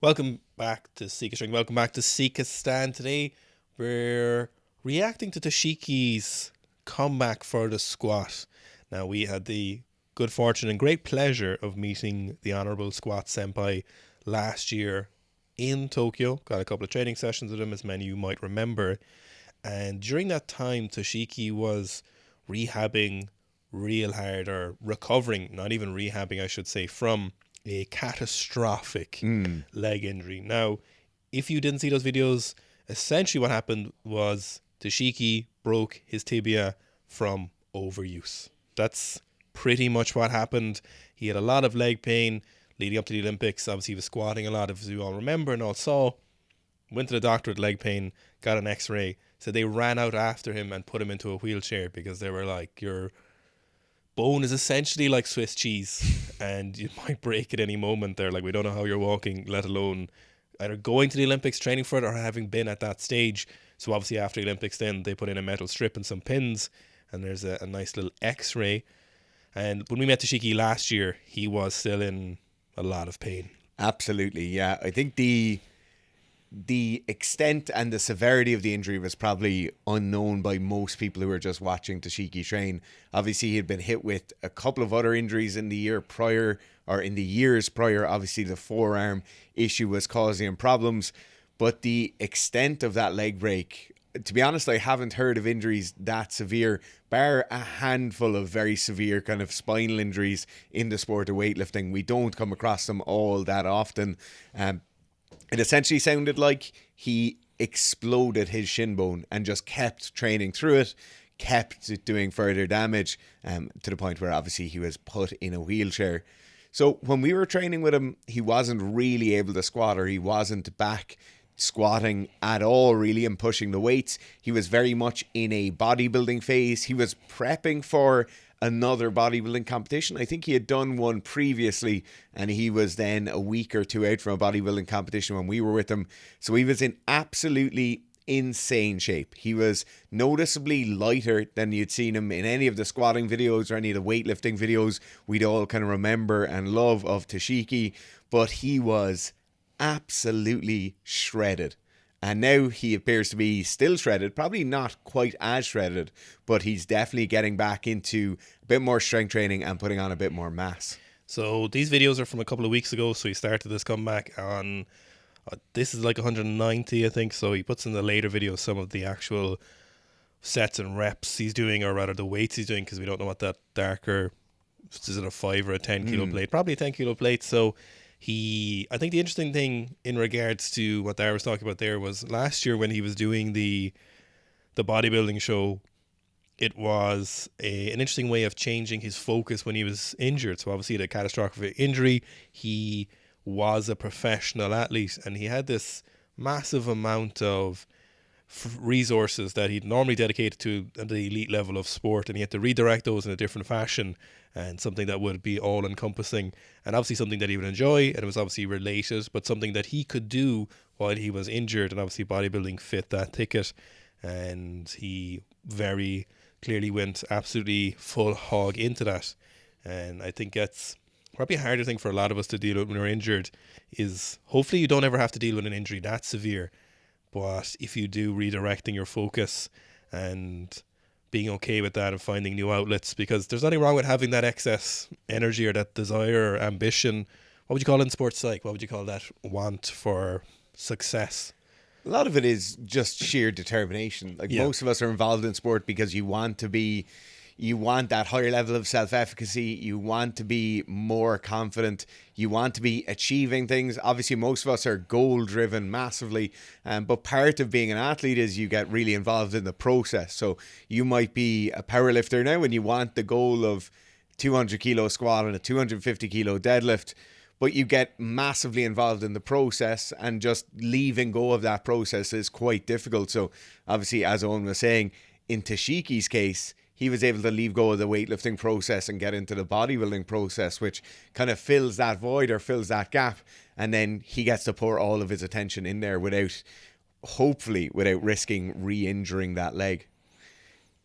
Welcome back to Sika String. Welcome back to Sika Stand. Today we're reacting to Toshiki's comeback for the squat. Now we had the good fortune and great pleasure of meeting the Honourable Squat Senpai last year in Tokyo. Got a couple of training sessions with him, as many of you might remember. And during that time, Toshiki was rehabbing real hard, or recovering, not even rehabbing, I should say, from a catastrophic leg injury. Now, if you didn't see those videos, essentially what happened was Toshiki broke his tibia from overuse. That's pretty much what happened. He had a lot of leg pain leading up to the Olympics. Obviously, he was squatting a lot, as you all remember and all saw. Went to the doctor with leg pain, got an x-ray. So they ran out after him and put him into a wheelchair because they were like, your bone is essentially like Swiss cheese and you might break at any moment. They're like, we don't know how you're walking, let alone either going to the Olympics, training for it, or having been at that stage. So obviously after the Olympics then they put in a metal strip and some pins, and there's a nice little x-ray. And when we met Toshiki last year, he was still in a lot of pain. Absolutely, yeah. I think the extent and the severity of the injury was probably unknown by most people who were just watching Toshiki train. Obviously, he had been hit with a couple of other injuries in the year prior, or in the years prior. Obviously, the forearm issue was causing him problems, but the extent of that leg break, to be honest, I haven't heard of injuries that severe, bar a handful of very severe kind of spinal injuries in the sport of weightlifting. We don't come across them all that often. It essentially sounded like he exploded his shin bone and just kept training through it, kept doing further damage, to the point where obviously he was put in a wheelchair. So when we were training with him, he wasn't really able to squat, or he wasn't back squatting at all really and pushing the weights. He was very much in a bodybuilding phase. He was prepping for another bodybuilding competition. I think he had done one previously, and he was then a week or two out from a bodybuilding competition when we were with him. So he was in absolutely insane shape. He was noticeably lighter than you'd seen him in any of the squatting videos or any of the weightlifting videos we'd all kind of remember and love of Toshiki, but he was absolutely shredded. And now he appears to be still shredded, probably not quite as shredded, but he's definitely getting back into a bit more strength training and putting on a bit more mass. So these videos are from a couple of weeks ago. So he started this comeback on, this is like 190, I think. So he puts in the later videos some of the actual sets and reps he's doing, or rather the weights he's doing, because we don't know what that darker, is it a 5 or a 10 kilo plate? Probably a 10 kilo plate. So I think the interesting thing in regards to what Dara was talking about there was last year when he was doing the bodybuilding show, it was an interesting way of changing his focus when he was injured. So obviously he had a catastrophic injury. He was a professional athlete and he had this massive amount of resources that he'd normally dedicated to the elite level of sport, and he had to redirect those in a different fashion, and something that would be all encompassing, and obviously something that he would enjoy, and it was obviously related, but something that he could do while he was injured. And obviously bodybuilding fit that ticket, and he very clearly went absolutely full hog into that. And I think that's probably a harder thing for a lot of us to deal with when we're injured, is hopefully you don't ever have to deal with an injury that severe. But if you do, redirecting your focus and being okay with that and finding new outlets, because there's nothing wrong with having that excess energy or that desire or ambition. What would you call it in sports psych? What would you call that want for success? A lot of it is just sheer determination. Like, Yeah. most of us are involved in sport because you want that higher level of self-efficacy, you want to be more confident, you want to be achieving things. Obviously, most of us are goal-driven massively, but part of being an athlete is you get really involved in the process. So you might be a powerlifter now and you want the goal of 200 kilo squat and a 250 kilo deadlift, but you get massively involved in the process, and just leaving go of that process is quite difficult. So obviously, as Owen was saying, in Toshiki's case, he was able to leave go of the weightlifting process and get into the bodybuilding process, which kind of fills that void or fills that gap. And then he gets to pour all of his attention in there without, hopefully, without risking re-injuring that leg.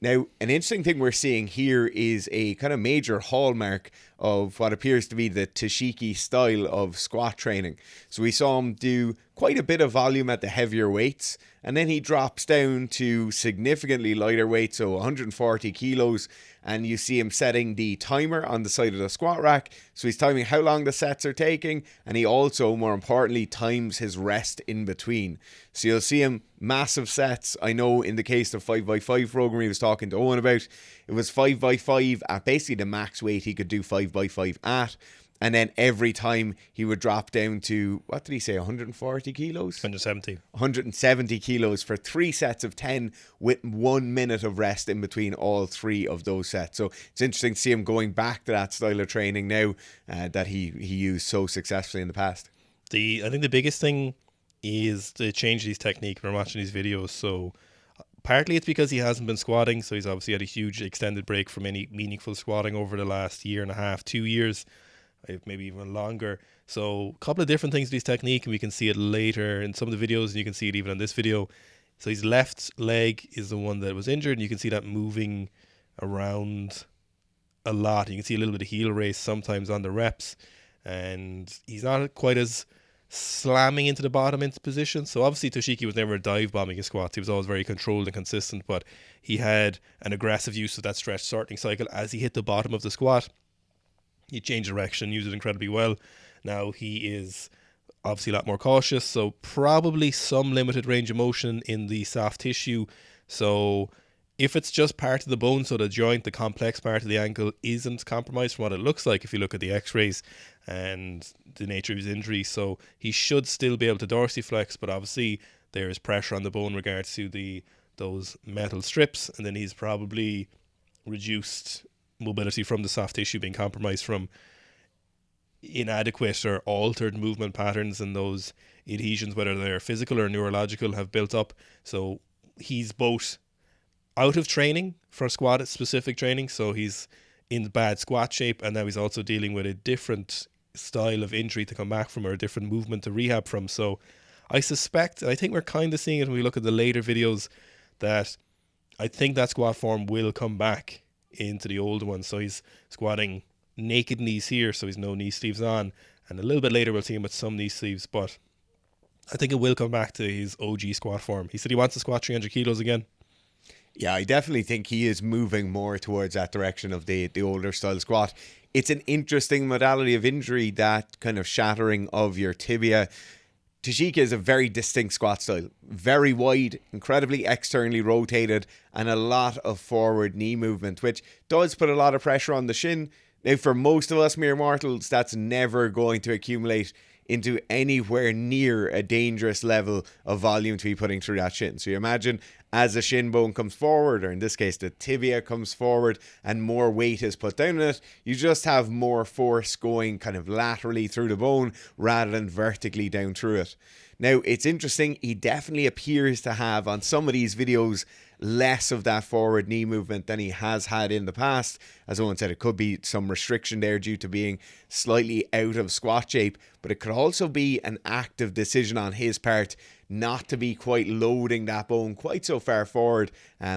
Now, an interesting thing we're seeing here is a kind of major hallmark of what appears to be the Toshiki style of squat training. So we saw him do quite a bit of volume at the heavier weights, and then he drops down to significantly lighter weights, so 140 kilos, and you see him setting the timer on the side of the squat rack. So he's timing how long the sets are taking, and he also, more importantly, times his rest in between. So you'll see him massive sets. I know in the case of 5x5 program he was talking to Owen about, it was 5x5 at basically the max weight he could do 5x5 at. And then every time he would drop down to, what did he say, 140 kilos? 170. 170 kilos for 3 sets of 10 with 1 minute of rest in between all 3 of those sets. So it's interesting to see him going back to that style of training now that he used so successfully in the past. I think the biggest thing is to change his technique when we're watching these videos. So partly it's because he hasn't been squatting, so he's obviously had a huge extended break from any meaningful squatting over the last year and a half, 2 years, maybe even longer. So a couple of different things with his technique, and we can see it later in some of the videos, and you can see it even in this video. So his left leg is the one that was injured, and you can see that moving around a lot. You can see a little bit of heel race sometimes on the reps, and he's not quite as slamming into the bottom into position. So obviously Toshiki was never dive bombing his squats. He was always very controlled and consistent, but he had an aggressive use of that stretch starting cycle. As he hit the bottom of the squat, he changed direction, used it incredibly well. Now he is obviously a lot more cautious, so probably some limited range of motion in the soft tissue. So if it's just part of the bone, so the joint, the complex part of the ankle isn't compromised from what it looks like if you look at the x-rays and the nature of his injury. So he should still be able to dorsiflex, but obviously there is pressure on the bone in regards to those metal strips, and then he's probably reduced mobility from the soft tissue being compromised from inadequate or altered movement patterns, and those adhesions, whether they're physical or neurological, have built up. So he's both out of training for squat specific training, so he's in bad squat shape, and now he's also dealing with a different style of injury to come back from, or a different movement to rehab from. So I suspect, and I think we're kind of seeing it when we look at the later videos, that I think that squat form will come back into the old one. So he's squatting naked knees here, so he's no knee sleeves on, and a little bit later we'll see him with some knee sleeves, but I think it will come back to his OG squat form. He said he wants to squat 300 kilos again. Yeah, I definitely think he is moving more towards that direction of the older style squat. It's an interesting modality of injury, that kind of shattering of your tibia. Toshiki is a very distinct squat style. Very wide, incredibly externally rotated, and a lot of forward knee movement, which does put a lot of pressure on the shin. Now, for most of us mere mortals, that's never going to accumulate into anywhere near a dangerous level of volume to be putting through that shin. So you imagine as the shin bone comes forward, or in this case the tibia comes forward, and more weight is put down on it, you just have more force going kind of laterally through the bone rather than vertically down through it. Now, it's interesting, he definitely appears to have, on some of these videos, less of that forward knee movement than he has had in the past. As Owen said, it could be some restriction there due to being slightly out of squat shape, but it could also be an active decision on his part not to be quite loading that bone quite so far forward,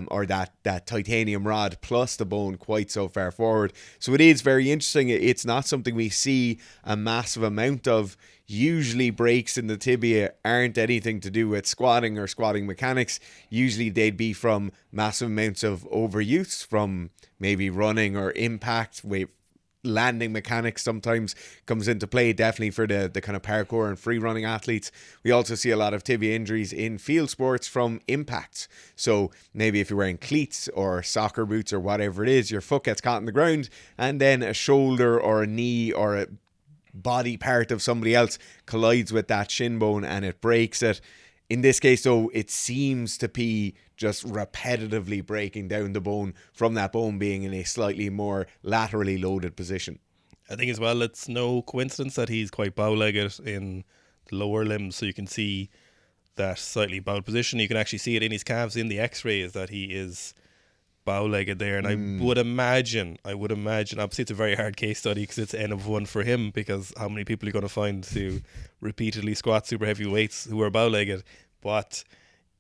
or that titanium rod plus the bone quite so far forward. So it is very interesting. It's not something we see a massive amount of. Usually breaks in the tibia aren't anything to do with squatting or squatting mechanics. Usually they'd be from massive amounts of overuse, from maybe running or impact. Landing mechanics sometimes comes into play, definitely for the kind of parkour and free running athletes. We also see a lot of tibia injuries in field sports from impacts. So maybe if you're wearing cleats or soccer boots or whatever it is, your foot gets caught in the ground, and then a shoulder or a knee or a body part of somebody else collides with that shin bone and it breaks it. In this case, though, it seems to be just repetitively breaking down the bone from that bone being in a slightly more laterally loaded position. I think as well, it's no coincidence that he's quite bow-legged in the lower limbs, so you can see that slightly bowed position. You can actually see it in his calves in the x-rays that he is bow-legged there, and I would imagine, obviously it's a very hard case study because it's N of 1 for him, because how many people are you going to find to repeatedly squat super heavy weights who are bow-legged, but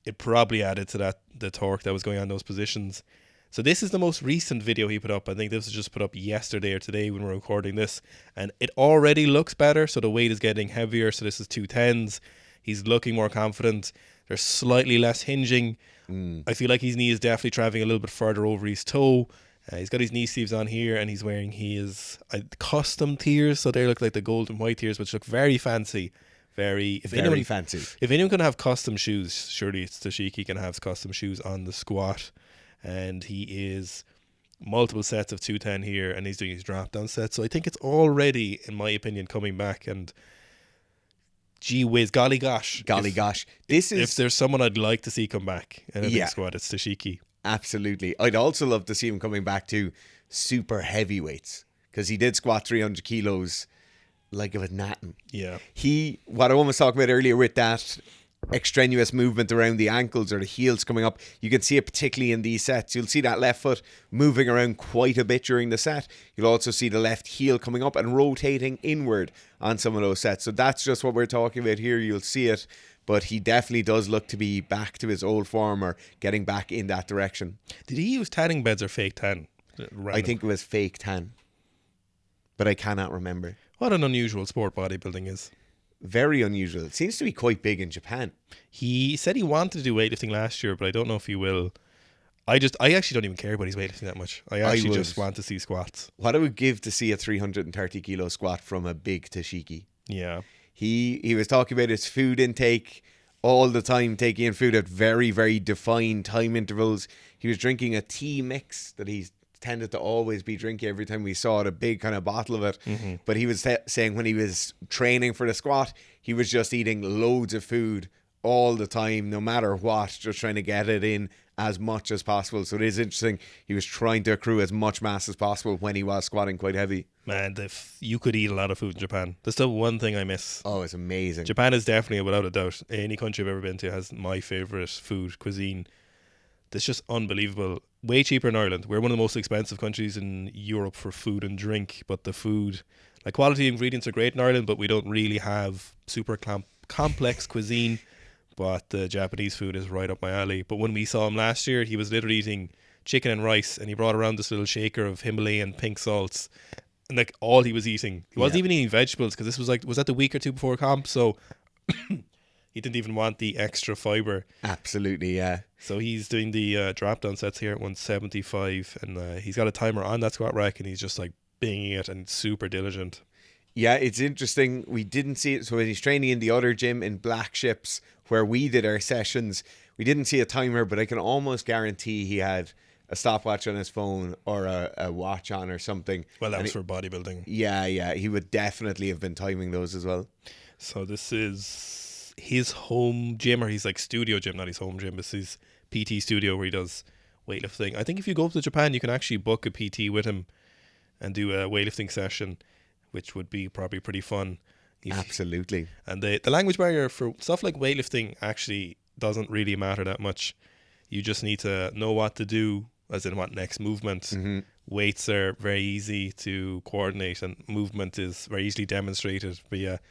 it probably added to that, the torque that was going on in those positions. So this is the most recent video he put up. I think this was just put up yesterday or today when we're recording this. And it already looks better. So the weight is getting heavier. So this is 210s. He's looking more confident. There's slightly less hinging. I feel like his knee is definitely traveling a little bit further over his toe. He's got his knee sleeves on here, and he's wearing his custom tiers. So they look like the gold and white tiers, which look very fancy. Very fancy. If anyone can have custom shoes, surely it's Toshiki can have custom shoes on the squat. And he is multiple sets of 210 here, and he's doing his drop down set. So I think it's already, in my opinion, coming back. And gee whiz, golly gosh. If there's someone I'd like to see come back in a big squad, it's Toshiki. Absolutely. I'd also love to see him coming back to super heavyweights, because he did squat 300 kilos like it was nothing. Yeah. What I was talking about earlier with that extraneous movement around the ankles or the heels coming up, you can see it particularly in these sets. You'll see that left foot moving around quite a bit during the set. You'll also see the left heel coming up and rotating inward on some of those sets. So that's just what we're talking about here. You'll see it, but he definitely does look to be back to his old form or getting back in that direction. Did he use tanning beds or fake tan? Random. I think it was fake tan, but I cannot remember. What an unusual sport bodybuilding is. Very unusual. It seems to be quite big in Japan. He said he wanted to do weightlifting last year, but I don't know if he will. I actually don't even care about his weightlifting that much. I actually just want to see squats. What I would give to see a 330 kilo squat from a big Toshiki. Yeah. He was talking about his food intake all the time, taking in food at very, very defined time intervals. He was drinking a tea mix that he's tended to always be drinking every time we saw it, a big kind of bottle of it. Mm-hmm. But he was saying when he was training for the squat, he was just eating loads of food all the time, no matter what, just trying to get it in as much as possible. So it is interesting. He was trying to accrue as much mass as possible when he was squatting quite heavy. Man, you could eat a lot of food in Japan. That's the one thing I miss. Oh, it's amazing. Japan is definitely, without a doubt, any country I've ever been to has my favourite food, cuisine. That's just unbelievable. Way cheaper in Ireland. We're one of the most expensive countries in Europe for food and drink, but the food, like quality ingredients are great in Ireland, but we don't really have super complex cuisine. But the Japanese food is right up my alley. But when we saw him last year, he was literally eating chicken and rice, and he brought around this little shaker of Himalayan pink salts, and like all he was eating. He wasn't even eating vegetables, because this was that the week or two before comp, so he didn't even want the extra fiber. Absolutely, yeah. So he's doing the drop down sets here at 175, and he's got a timer on that squat rack, and he's just like binging it and super diligent. Yeah, it's interesting. We didn't see it. So when he's training in the other gym in Black Ships, where we did our sessions, we didn't see a timer, but I can almost guarantee he had a stopwatch on his phone or a watch on or something. Well, that was for bodybuilding. Yeah. He would definitely have been timing those as well. So this is his home gym, or he's like studio gym, not his home gym. It's his PT studio where he does weightlifting. I think if you go to Japan, you can actually book a PT with him and do a weightlifting session, which would be probably pretty fun. Absolutely. And the language barrier for stuff like weightlifting actually doesn't really matter that much. You just need to know what to do, as in what next movement. Mm-hmm. Weights are very easy to coordinate, and movement is very easily demonstrated via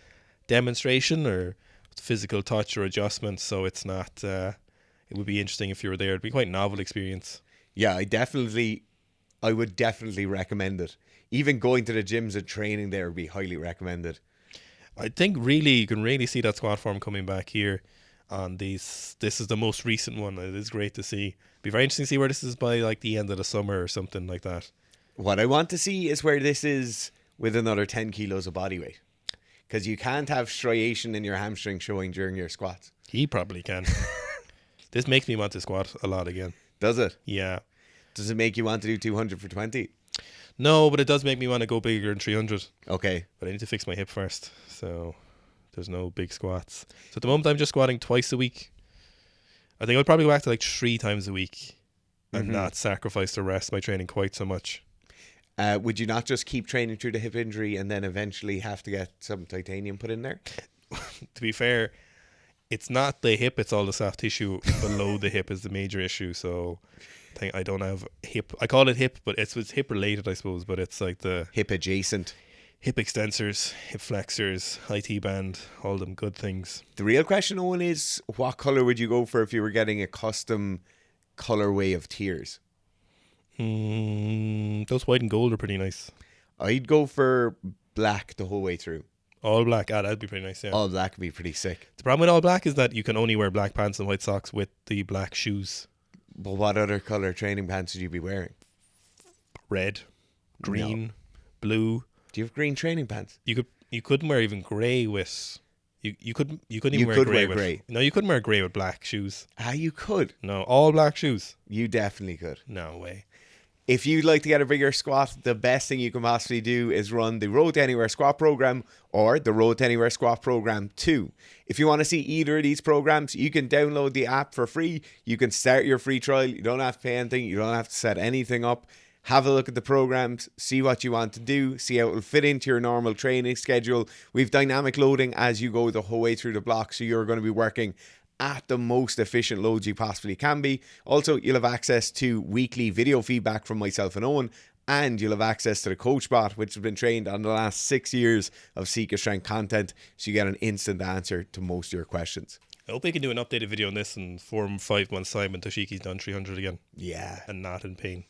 demonstration or physical touch or adjustment. So it's not, it would be interesting if you were there. It'd be quite a novel experience. Yeah, I would definitely recommend it. Even going to the gyms and training there would be highly recommended. I think really you can really see that squat form coming back here on these. This is the most recent one. It is great to see. Be very interesting to see where this is by like the end of the summer or something like that. What I want to see is where this is with another 10 kilos of body weight. Because you can't have striation in your hamstring showing during your squats. He probably can. This makes me want to squat a lot again. Does it? Yeah. Does it make you want to do 200 for 20? No, but it does make me want to go bigger than 300. Okay. But I need to fix my hip first. So there's no big squats. So at the moment I'm just squatting twice a week. I think I'll probably go back to like 3 times a week and not sacrifice the rest of my training quite so much. Would you not just keep training through the hip injury and then eventually have to get some titanium put in there? To be fair, it's not the hip, it's all the soft tissue below the hip is the major issue. So I don't have hip. I call it hip, but it's hip related, I suppose. But it's like the hip adjacent, hip extensors, hip flexors, IT band, all them good things. The real question, Owen, is what color would you go for if you were getting a custom colorway of tiers? Those white and gold are pretty nice. I'd go for black the whole way through. All black, that'd be pretty nice, yeah. All black would be pretty sick. The problem with all black is that you can only wear black pants and white socks with the black shoes. But what other colour training pants would you be wearing? Red, green, blue. Do you have green training pants? You couldn't wear even grey with... You couldn't even You wear could grey wear with... grey. No, you couldn't wear grey with black shoes. You could. No, all black shoes. You definitely could. No way. If you'd like to get a bigger squat, the best thing you can possibly do is run the Road to Anywhere squat program or the Road to Anywhere squat program 2. If you want to see either of these programs, you can download the app for free. You can start your free trial. You don't have to pay anything. You don't have to set anything up. Have a look at the programs, see what you want to do, see how it will fit into your normal training schedule. We've dynamic loading as you go the whole way through the block, so you're going to be working at the most efficient loads you possibly can be. Also, you'll have access to weekly video feedback from myself and Owen, and you'll have access to the coach bot, which has been trained on the last 6 years of Sika Strength content, so you get an instant answer to most of your questions. I hope they can do an updated video on this in 4 or 5 months' time when Toshiki's done 300 again. Yeah. And not in pain.